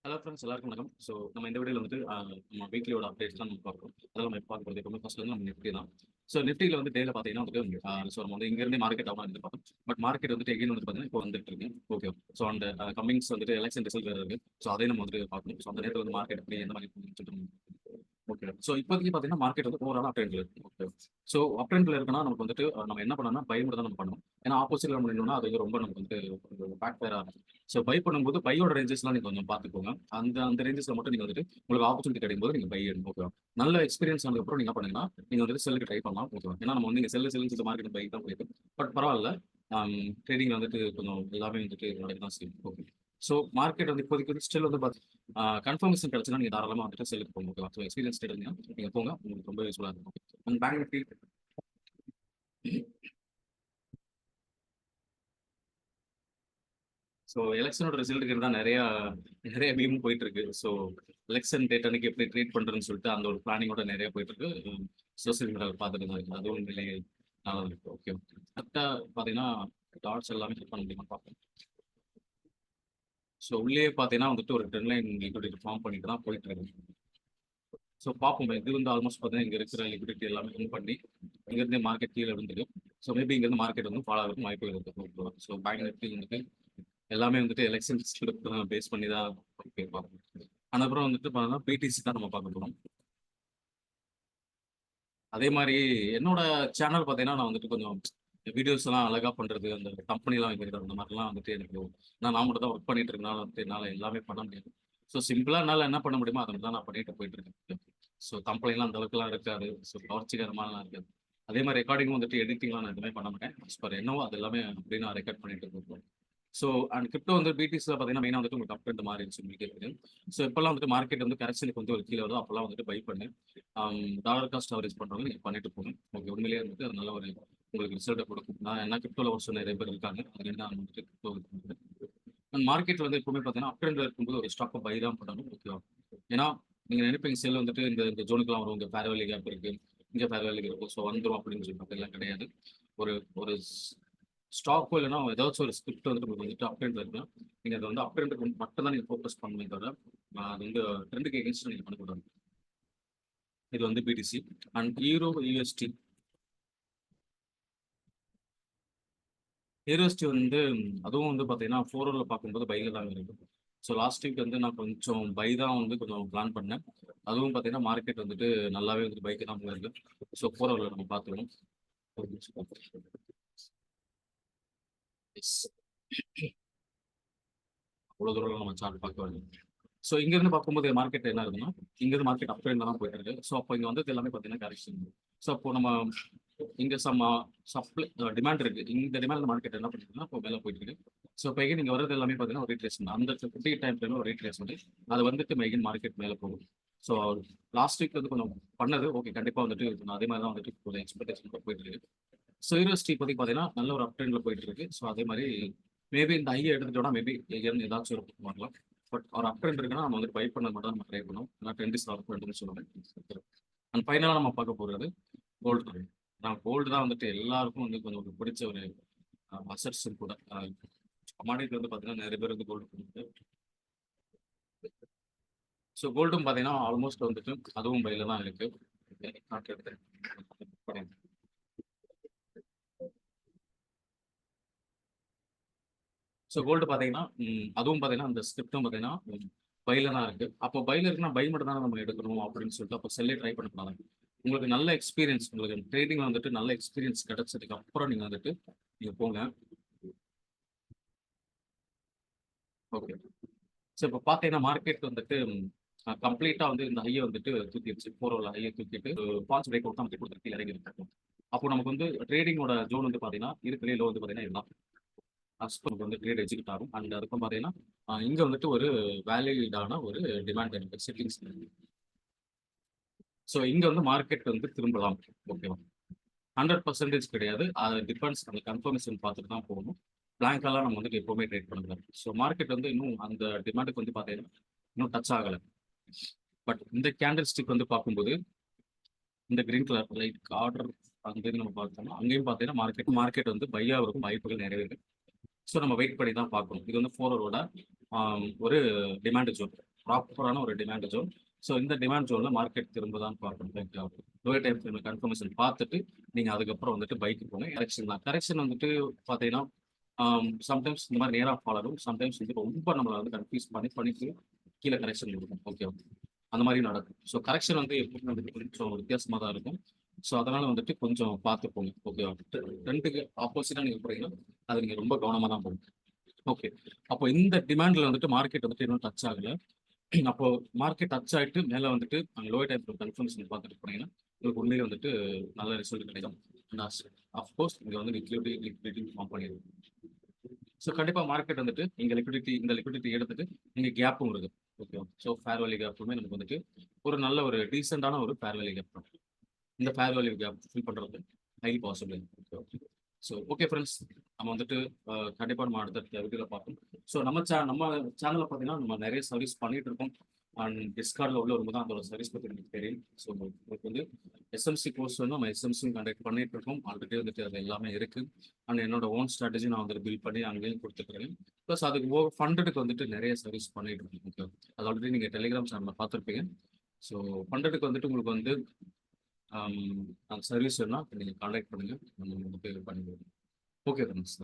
Hello friends எல்லாருக்கும் வணக்கம். So நம்ம இந்த வீடியோவில் வந்துட்டு நம்ம வீக்லியோட அப்டேட்ஸ் தான் நம்ம பார்க்குறோம். அதெல்லாம் நம்ம பார்க்க போகிறது எப்பவுமே ஃபர்ஸ்ட் வந்து நம்ம நிஃப்டி தான். ஸோ நிஃப்டியில் வந்து டேல பார்த்தீங்கன்னா வந்துட்டு ஸோ நம்ம வந்து இங்கேருந்தே மார்க்கெட் ஆகலாம் இருந்து பார்த்தோம். பட் மார்க்கெட் வந்துட்டு எகைன் வந்து பார்த்தீங்கன்னா இப்போ வந்துட்டு இருக்கு. ஓகே. ஸோ அந்த கம்மிங்ஸ் வந்துட்டு எலெக்ஷன் ரிசல்ட் வேறு இருக்கு. ஸோ அதையும் நம்ம வந்துட்டு பார்க்கணும். ஸோ அந்த நேரத்தில் வந்து மார்க்கெட் எப்படி எந்த மாதிரி சொல்லிட்டு ஓகே. ஸோ இப்போதைக்கு பார்த்தீங்கன்னா மார்க்கெட் வந்து ஓவரால் அப் ட்ரெண்ட்ல இருக்கு. ஓகே. ஸோ அப் ட்ரெண்ட்ல இருக்குன்னா நமக்கு வந்துட்டு நம்ம என்ன பண்ணணும்னா பை மட்டும் தான் நம்ம பண்ணணும். ஏன்னா ஆப்போசிட்ல நம்ம நின்னோம்னா அது வந்து ரொம்ப நமக்கு வந்து பேக் ஃபயர் ஆகும். ஸோ பை பண்ணும்போது பையோட ரேஞ்சஸ்லாம் நீங்க கொஞ்சம் பார்த்துக்கோங்க. அந்த அந்த ரேஞ்சஸ்ல மட்டும் நீங்க வந்துட்டு உங்களுக்கு ஆப்பர்ச்சுனிட்டி கிடைக்கும் போது நீங்க பை எடுங்க. ஓகேவா? நல்ல எக்ஸ்பீரியன்ஸ் ஆனதுக்கப்புறம் நீங்க என்ன பண்ணுங்கன்னா நீங்க வந்துட்டு செல்லுக்கு ட்ரை பண்ணலாம். ஓகேவா? ஏன்னா நம்ம வந்து இங்க செல்லுன்னு சொல்லி மார்க்கெட் பை தான் போயிருக்கு. பட் பரவாயில்ல. ட்ரேடிங்ல வந்துட்டு கொஞ்சம் எல்லாமே வந்துட்டு நடக்க தான் செய்யும். ஓகே. ஸோ மார்க்கெட் வந்து இப்போதைக்கு வந்து ஸ்டில் வந்து கன்ஃபர்மேஷன் கிடைச்சுன்னா நீங்க தாராளமா வந்துட்டு செல்லுக்கு போங்க. ஓகேவா? ஸோ எக்ஸ்பீரியன்ஸ் இருந்தீங்கன்னா நீங்க போங்க. உங்களுக்கு ரொம்ப யூஸ்ஃபுல்லா இருக்கும். அண்ட் பேங்க் நிஃப்டி ஸோ எலெக்ஷனோட ரிசல்ட்டுக்கு தான் நிறைய நிறைய மீம் போயிட்டு இருக்கு. ஸோ எலெக்ஷன் டேட் அன்னைக்கு எப்படி ட்ரீட் பண்றதுன்னு சொல்லிட்டு அந்த ஒரு பிளானிங்கோட நிறைய போயிட்டு இருக்கு. சோசியல் மீடியாவில் பார்த்துட்டு தான் இருக்கு. அதுவும் உண்மையிலேயே நல்லா இருக்கு. ஓகே. கரெக்டாக பார்த்தீங்கன்னா டாட்ஸ் எல்லாமே கிளிக் பண்ண முடியுமா பார்ப்போம். ஸோ உள்ளே பார்த்தீங்கன்னா வந்துட்டு ஒரு ட்ரெண்ட் லைன் லிக்விடிட்டி ஃபார்ம் பண்ணிட்டு தான் போயிட்டு இருக்கு. ஸோ பார்ப்போம். இது வந்து ஆல்மோஸ்ட் பார்த்தீங்கன்னா இங்கே இருக்கிற லிக்விடிட்டி எல்லாமே வின் பண்ணி இங்கேருந்து மார்க்கெட் கீழே விழுந்துருக்கு. ஸோ மேபி இங்கேருந்து மார்க்கெட் வந்து ஃபாலோ ஆகிறதுக்கு வாய்ப்புகள் இருக்கு. ஸோ பேங்க் நிஃப்டி வந்துட்டு எல்லாமே வந்துட்டு எலெக்ஷன்ஸ் பேஸ் பண்ணி தான் ஓகே பார்ப்போம். அதுக்கப்புறம் வந்துட்டு பார்த்தீங்கன்னா பிடிசி தான் நம்ம பார்க்க போகிறோம். அதே மாதிரி என்னோட சேனல் பார்த்தீங்கன்னா நான் வந்துட்டு கொஞ்சம் வீடியோஸ் எல்லாம் அழகா பண்றது அந்த கம்பெனிலாம் வைக்கிறது அந்த மாதிரிலாம் வந்துட்டு எனக்கு நான் மட்டும் தான் ஒர்க் பண்ணிட்டு இருக்கனால வந்துட்டு என்னால் எல்லாமே பண்ண முடியாது. ஸோ சிம்பிளா என்னால் என்ன பண்ண முடியுமோ அதை தான் நான் பண்ணிட்டு போயிட்டு இருக்கேன். ஸோ கம்பெனிலாம் அந்த அளவுக்குலாம் இருக்காது. ஸோ கவர்ச்சிகரமாலாம் இருக்காது. அதே மாதிரி ரெக்கார்டிங்கும் வந்துட்டு எடிட்டிங்லாம் நான் எதுவுமே பண்ண மாட்டேன். பர் என்னவோ அது எல்லாமே அப்படி நான் ரெக்கார்ட் பண்ணிட்டு இருக்கேன். ஸோ அண்ட் கிரிப்டோ வந்து பிடிஎஸ்ல பார்த்தீங்கன்னா மெயினாக வந்துட்டு உங்களுக்கு அப்டேட் மாறிடுச்சு உங்களுக்கு இருக்குது. ஸோ இப்போல்லாம் வந்துட்டு மார்க்கெட் வந்து கரெக்ஷனுக்கு வந்து ஒரு கீழே வருது. அப்போல்லாம் வந்துட்டு பை பண்ணு டாலர் காஸ்ட் அவரேஜ் பண்ணுறவங்க நீங்கள் பண்ணிட்டு போகணும். ஓகே. உண்மையிலேயே வந்துட்டு அது நல்ல ஒரு உங்களுக்கு ரிசல்ட்டை கொடுக்கும். நான் என்ன கிரிப்டோவில் ஒரு சில நிறைய பேர் இருக்காங்க. அதுலேருந்து நான் வந்துட்டு கிரிப்டோ அண்ட் மார்க்கெட்டில் வந்து எப்பவுமே பார்த்தீங்கன்னா அப் ட்ரெண்ட்ல இருக்கும்போது ஒரு ஸ்டாக்கை பை தான் பண்ணணும். ஓகேவா? ஏன்னா நீங்கள் நினைப்பீங்க செல் வந்துட்டு இந்த ஜோனுக்குலாம் வரும். இங்கே ஃபேர் வேல்யூ கேப் இருக்கு, இங்கே ஃபேர் வேல்யூ இருக்கும். ஸோ வந்துடும் அப்படின்னு சொல்லிட்டு எல்லாம் கிடையாது. ஒரு ஒரு ஸ்டாக்கோ இல்லைன்னா ஏதாச்சும் ஒரு ஸ்கிரிப்ட் வந்துட்டு உங்களுக்கு வந்துட்டு அப் ட்ரெண்ட்ல இருக்குன்னா நீங்கள் அதை வந்து அப் ட்ரெண்டுக்கு மட்டும் தான் நீங்கள் ஃபோக்கஸ் பண்ணணுமே தவிர அது வந்து ட்ரெண்டுக்கு எகென்ஸ்ட் நீங்கள் பண்ணக்கூடாது. இது வந்து BTC and euro USD. USD வந்து அதுவும் வந்து பார்த்தீங்கன்னா ஃபோரில் பார்க்கும்போது பையில் தான் இருக்கு. ஸோ லாஸ்ட் வீக் வந்து நான் கொஞ்சம் பை தான் வந்து கொஞ்சம் பிளான் பண்ணேன். அதுவும் பார்த்தீங்கன்னா மார்க்கெட் வந்துட்டு நல்லாவே வந்துட்டு பைக்கு தான் போயிருக்கு. ஸோ ஃபோரில் நம்ம பார்த்துருவோம். அவ்வளோ தூரம் நம்ம சார்ட் பார்க்க வேண்டும். ஸோ இங்கேருந்து பார்க்கும்போது மார்க்கெட் என்ன இருக்குன்னா இங்கேருந்து மார்க்கெட் அப் ட்ரெண்ட்ல தான் போயிட்டு இருக்கு. ஸோ அப்போ இங்கே வந்து எல்லாமே பார்த்தீங்கன்னா கரெக்ஷன். ஸோ அப்போ நம்ம இங்கே சம்ம சப்ளை டிமாண்ட் இருக்கு. இந்த டிமாண்ட் மார்க்கெட் என்ன பண்ணிருக்குன்னா இப்போ மேலே போயிட்டு இருக்கு. ஸோ இப்போ நீங்க வரது எல்லாமே பார்த்தீங்கன்னா ஒரு ரீட்ரேஸ்மெண்ட் அந்த 50 டைம் ஃப்ரேம்ல ஒரு ரீட்ரேஸ்மெண்ட் அது வந்துட்டு மெயின் மார்க்கெட் மேலே போகும். ஸோ லாஸ்ட் வீக் வந்து கொஞ்சம் பண்ணது ஓகே. கண்டிப்பாக வந்துட்டு அதே மாதிரி தான் வந்துட்டு ஒரு எக்ஸ்பெக்டேஷன் போயிட்டு இருக்கு. ஸோ யூனிவர்சிட்டி இப்போதைக்கு பார்த்தீங்கன்னா நல்ல ஒரு அப் ட்ரெண்ட்ல போயிட்டு இருக்கு. ஸோ அதே மாதிரி மேபி இந்த ஐயை எடுத்துட்டோம்னா மேபி ஏதாச்சும் ஒரு வரலாம். பட் ஒரு அப் ட்ரெண்ட் இருக்குன்னா நம்ம வந்து பை பண்ண மட்டும் தான் நம்ம ட்ரை பண்ணோம். ஏன்னா ட்ரெண்ட் இஸ் அப் ட்ரெண்ட்னு சொல்லுவாங்க. அண்ட் ஃபைனலாக நம்ம பார்க்க போகிறது கோல்டு ட்ரெண்ட். நான் கோல்டு தான் வந்துட்டு எல்லாருக்கும் வந்து கொஞ்சம் ஒரு பிடிச்ச ஒரு அசட்ஸ் கூட. கமாடிட்டி வந்து பார்த்தீங்கன்னா நிறைய பேர் வந்து கோல்டு பண்ணுது. ஸோ கோல்டும் பார்த்தீங்கன்னா ஆல்மோஸ்ட் வந்துட்டு அதுவும் பையில தான் இருக்கு. காட்டுறது. ஸோ கோல்டு பார்த்தீங்கன்னா அதுவும் பார்த்தீங்கன்னா அந்த ஸ்கிரிப்டும் பார்த்தீங்கன்னா பையில தான் இருக்கு. அப்போ பையில இருக்குன்னா பை மட்டும் தான் நம்ம எடுக்கணும் அப்படின்னு சொல்லிட்டு அப்போ செல்லே ட்ரை பண்ணக்கூடாது. உங்களுக்கு நல்ல எக்ஸ்பீரியன்ஸ் உங்களுக்கு ட்ரேடிங்ல வந்துட்டு நல்ல எக்ஸ்பீரியன்ஸ் கிடைச்சதுக்கு அப்புறம் நீங்க வந்துட்டு நீங்க போங்க. ஓகே. ஸோ இப்போ பார்த்தீங்கன்னா மார்க்கெட் வந்துட்டு கம்ப்ளீட்டா வந்து இந்த ஹையை வந்துட்டு தூக்கிடுச்சு. ஃபோரோல ஹையை தூக்கிட்டு ஃபால்ஸ் பிரேக் அவுட் தான் வந்து கொடுத்துருக்கு இறங்கி இருக்கு. அப்போ நமக்கு வந்து ட்ரேடிங்கோட ஜோன் வந்து பார்த்தீங்கன்னா இருக்கிற லோ வந்து பார்த்தீங்கன்னா இதுதான். நமக்கு வந்து ட்ரேட் எக்ஸிக்யூட் ஆகும். அண்ட் அதுக்கும் பார்த்தீங்கன்னா இங்க வந்துட்டு ஒரு வேலிடான ஒரு டிமாண்ட் இருக்கு செட்டிங்ஸ். ஸோ இங்க வந்து மார்க்கெட் வந்து திரும்பலாம். ஓகேவா? 100% கிடையாது. அது டிபெண்ட்ஸ் அந்த கன்ஃபர்மேஷன் பார்த்துட்டு தான் போகணும். பிளாங்காலாம் நம்ம வந்துட்டு எப்பவுமே ட்ரேட் பண்ணக்கூடாது. ஸோ மார்க்கெட் வந்து இன்னும் அந்த டிமாண்டுக்கு வந்து பார்த்தீங்கன்னா இன்னும் டச் ஆகலை. பட் இந்த கேண்டில் ஸ்டிக் வந்து பார்க்கும்போது இந்த கிரீன் கலர் லைட் ஆர்டர் அங்கேருந்து நம்ம பார்த்தோம்னா அங்கேயும் பார்த்தீங்கன்னா மார்க்கெட் வந்து பை ஆகிறதுக்கும் வாய்ப்புகள் நிறைய இருக்கு. ஸோ நம்ம வெயிட் பண்ணி தான் பார்க்கணும். இது வந்து ஃபோரோட ஒரு டிமாண்ட் ஜோன். ப்ராப்பரான ஒரு டிமாண்ட் ஜோன். ஸோ இந்த டிமாண்ட் ஜோன்ல மார்க்கெட் திரும்புதான்னு பார்க்கணும். லோயர் டைம் ஃப்ரேம்ல கன்ஃபர்மேஷன் பார்த்துட்டு நீங்க அதுக்கப்புறம் வந்துட்டு பைக்கு போங்க. கரெக்ஷன் தான். கரெக்ஷன் வந்துட்டு பார்த்தீங்கன்னா, சம்டைம்ஸ் இந்த மாதிரி நேரா ஃபால் ஆகும். சம்டைம்ஸ் வந்து ரொம்ப நம்மள வந்து கன்ஃப்யூஸ் பண்ணிட்டு கீழ கரெக்ஷன் இருக்கும். ஓகேவா? அந்த மாரி நடக்கும். ஸோ கரெக்ஷன் வந்து எப்பவுமே வந்துட்டு கொஞ்சம் வித்தியாசமா தான் இருக்கும். ஸோ அதனால வந்துட்டு கொஞ்சம் பார்த்து போங்க. ஓகேவா? ட்ரெண்டுக்கு ஆப்போசிட்டா நீங்க போறீங்கன்னா, அது நீங்க ரொம்ப கவனமா தான் போகணும். ஓகே. அப்போ இந்த டிமாண்ட்ல வந்துட்டு மார்க்கெட் வந்துட்டு இன்னும் டச் ஆகல. அப்போ மார்க்கெட் டச் ஆயிட்டு மேல வந்துட்டு அங்க லோயர் டைம் ஃப்ரேம் கன்ஃபர்மேஷன் பார்த்துட்டு போனீங்கன்னா, உங்களுக்கு உண்மையிலே வந்துட்டு நல்ல ரிசல்ட் கிடைக்கும். அண்ட் அஃப்கோர்ஸ் இங்க வந்து லிக்விடிட்டி ஃபார்ம் பண்ணிடும். ஸோ கண்டிப்பா மார்க்கெட் வந்துட்டு இந்த லிக்விடிட்டி எடுத்துட்டு இங்க கேப்பும் இருக்கு. ஓகேவா? ஸோ ஃபேர் வேல்யூ கேப்புமே நமக்கு வந்துட்டு ஒரு நல்ல ஒரு டீசென்டான ஒரு ஃபேர் வேல்யூ கேப் தான். இந்த ஃபேர் வேல்யூ கேப் ஃபில் பண்றது highly possible. So okay friends, நம்ம வந்துட்டு கண்டிப்பா நம்ம அடுத்த வீடியோல பார்ப்போம். ஸோ நம்ம சேனல்ல பார்த்தீங்கன்னா நம்ம நிறைய சர்வீஸ் பண்ணிட்டு இருக்கோம். அண்ட் டிஸ்கார்டில் உள்ள வரும்போது தான் அதோட சர்வீஸ் பற்றி எனக்கு தெரியும். ஸோ உங்களுக்கு வந்து எஸ்எம்சி கோர்ஸ் வந்து நம்ம எஸ்எம்சியும் கண்டக்ட் பண்ணிட்டு இருக்கோம். ஆல்ரெடி வந்துட்டு அது எல்லாமே இருக்கு. அண்ட் என்னோட ஓன் ஸ்ட்ராட்டஜி நான் வந்துட்டு பில்ட் பண்ணி அங்கேயும் கொடுத்துருக்கேன். ப்ளஸ் அதுக்கு ஃபண்டடுக்கு வந்துட்டு நிறைய சர்வீஸ் பண்ணிட்டு இருக்கோம். ஓகே, அது ஆல்ரெடி நீங்கள் டெலிகிராம் சேனலில் பார்த்துருப்பீங்க. ஸோ ஃபண்டடுக்கு வந்துட்டு உங்களுக்கு வந்து அந்த சர்வீஸ் வேணா நீங்கள் கான்டாக்ட் பண்ணுங்க. நம்ம வந்துட்டு பண்ணிடுவோம். Okay friends.